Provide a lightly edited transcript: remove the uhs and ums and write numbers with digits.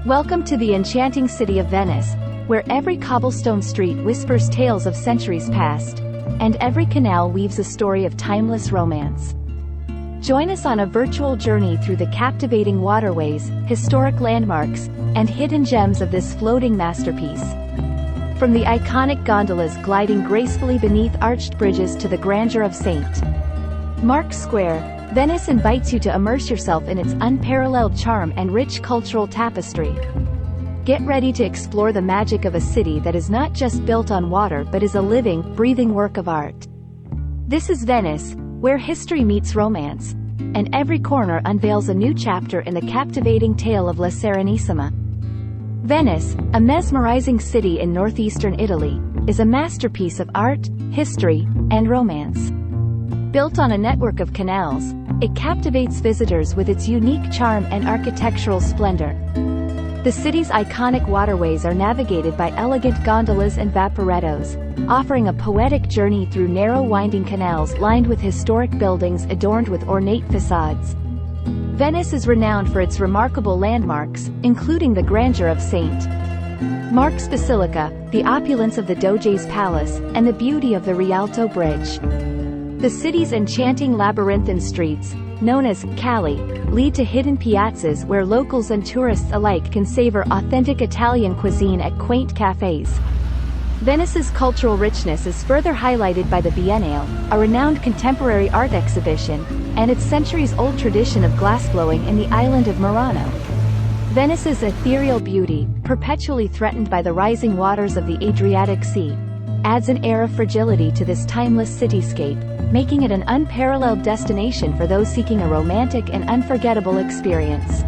Welcome to the enchanting city of Venice, where every cobblestone street whispers tales of centuries past, and every canal weaves a story of timeless romance. Join us on a virtual journey through the captivating waterways, historic landmarks, and hidden gems of this floating masterpiece. From the iconic gondolas gliding gracefully beneath arched bridges to the grandeur of St. Mark's Square, Venice invites you to immerse yourself in its unparalleled charm and rich cultural tapestry. Get ready to explore the magic of a city that is not just built on water but is a living, breathing work of art. This is Venice, where history meets romance, and every corner unveils a new chapter in the captivating tale of La Serenissima. Venice, a mesmerizing city in northeastern Italy, is a masterpiece of art, history, and romance. Built on a network of canals, it captivates visitors with its unique charm and architectural splendor. The city's iconic waterways are navigated by elegant gondolas and vaporettos, offering a poetic journey through narrow winding canals lined with historic buildings adorned with ornate facades. Venice is renowned for its remarkable landmarks, including the grandeur of St. Mark's Basilica, the opulence of the Doge's Palace, and the beauty of the Rialto Bridge. The city's enchanting labyrinthine streets, known as Calli, lead to hidden piazzas where locals and tourists alike can savor authentic Italian cuisine at quaint cafes. Venice's cultural richness is further highlighted by the Biennale, a renowned contemporary art exhibition, and its centuries-old tradition of glassblowing in the island of Murano. Venice's ethereal beauty, perpetually threatened by the rising waters of the Adriatic Sea, adds an air of fragility to this timeless cityscape, making it an unparalleled destination for those seeking a romantic and unforgettable experience.